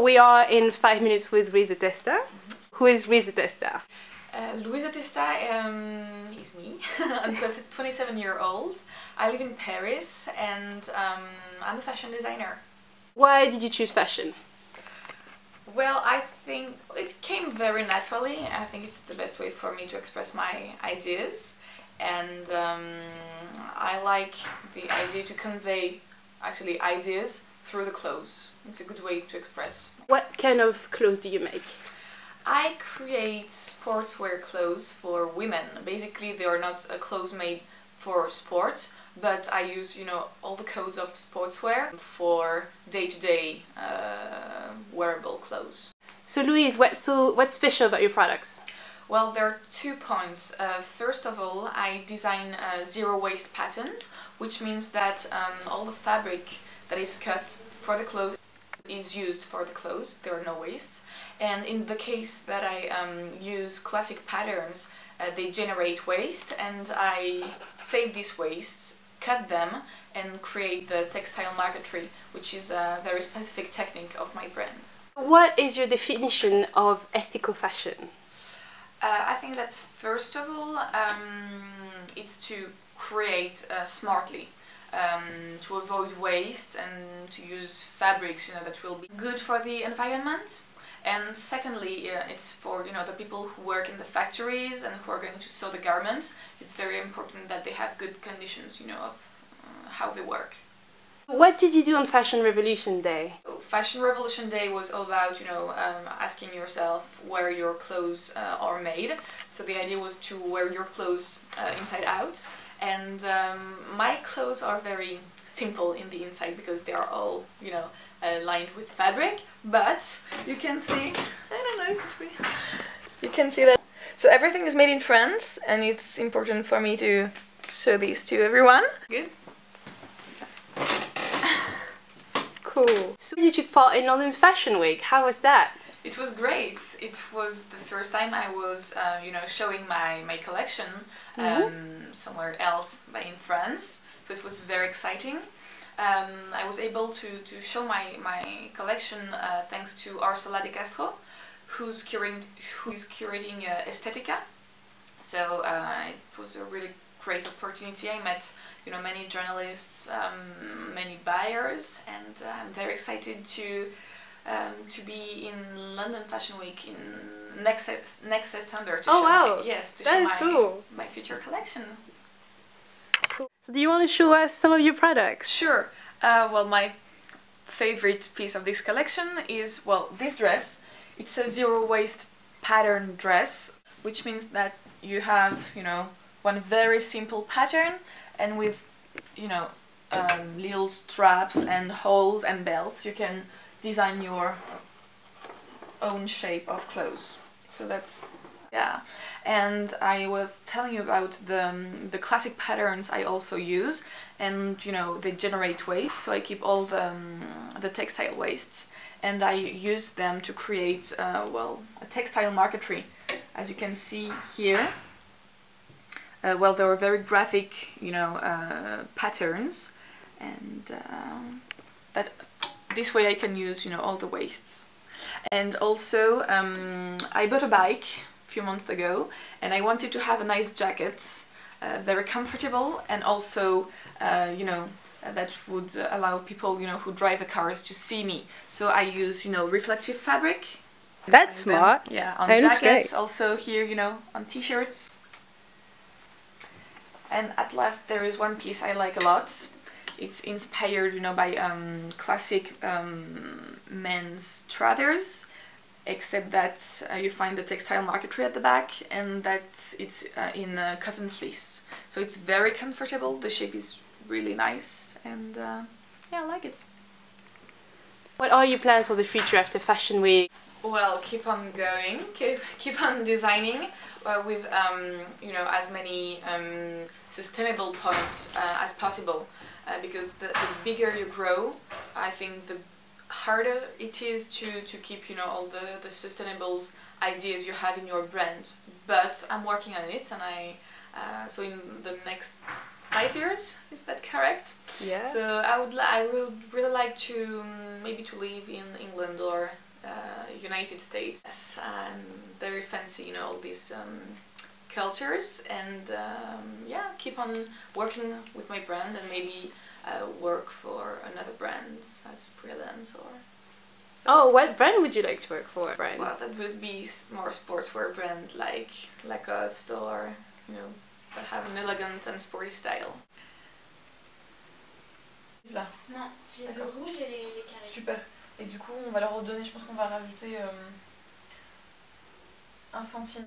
we are in 5 minutes with Louisa Testa. Who is Louisa Testa? Louisa Testa is me. I'm 27-year-old. I live in Paris and I'm a fashion designer. Why did you choose fashion? Well, I think it came very naturally. I think it's the best way for me to express my ideas, and I like the idea to convey actually ideas through the clothes. It's a good way to express. What kind of clothes do you make? I create sportswear clothes for women. Basically, they are not clothes made for sports, but I use, all the codes of sportswear for day-to-day wearable clothes. So Louise, what's special about your products? Well, there are 2 points. First of all, I design zero-waste patterns, which means that all the fabric that is cut for the clothes is used for the clothes. There are no wastes. And in the case that I use classic patterns, they generate waste, and I save these wastes, cut them, and create the textile marquetry, which is a very specific technique of my brand. What is your definition of ethical fashion? I think that first of all, it's to create smartly, to avoid waste and to use fabrics, that will be good for the environment. And secondly, it's for the people who work in the factories and who are going to sew the garments. It's very important that they have good conditions, of how they work. What did you do on Fashion Revolution Day? Fashion Revolution Day was all about, asking yourself where your clothes are made. So the idea was to wear your clothes inside out. And my clothes are very simple in the inside because they are all, lined with fabric. But you can see, you can see that. So everything is made in France, and it's important for me to show these to everyone. Good. Cool. So you took part in London Fashion Week. How was that? It was great. It was the first time I was, showing my collection somewhere else but in France. So it was very exciting. I was able to show my collection thanks to Ursula de Castro, who is curating Estetica. So it was a really great opportunity. I met many journalists, many buyers, and I'm very excited to be in London Fashion Week in next September to show my future collection. Cool. So do you want to show us some of your products? Sure. Well, my favorite piece of this collection is, this dress. It's a zero-waste pattern dress, which means that you have, one very simple pattern, and with, little straps and holes and belts, you can design your own shape of clothes. So that's, yeah. And I was telling you about the classic patterns I also use, and they generate waste, so I keep all the textile wastes, and I use them to create a textile marquetry, as you can see here. They were very graphic, patterns, and that this way I can use, all the wastes. And also, I bought a bike a few months ago, and I wanted to have a nice jacket, very comfortable, and also, that would allow people, who drive the cars to see me. So I use, reflective fabric. That's smart. Yeah, on jackets, also here, on t-shirts. And at last, there is one piece I like a lot. It's inspired, by classic men's trousers, except that you find the textile marquetry at the back, and that it's in cotton fleece. So it's very comfortable. The shape is really nice, and yeah, I like it. What are your plans for the future after Fashion Week? Well, keep on going, keep on designing with as many sustainable points as possible, because the bigger you grow, I think the harder it is to keep all the sustainable ideas you have in your brand. But I'm working on it, and so in the next 5 years, is that correct? Yeah. So I would really like to maybe to live in England or United States, and very fancy, you know, all these cultures, and yeah, keep on working with my brand, and maybe work for another brand as freelance or... Oh, what brand would you like to work for? Well, that would be more sportswear brand like Lacoste, or, you know, that have an elegant and sporty style. Là. Non, j'ai le rouge et les carrés. Super. Et du coup, on va leur redonner, je pense qu'on va rajouter 1 centime.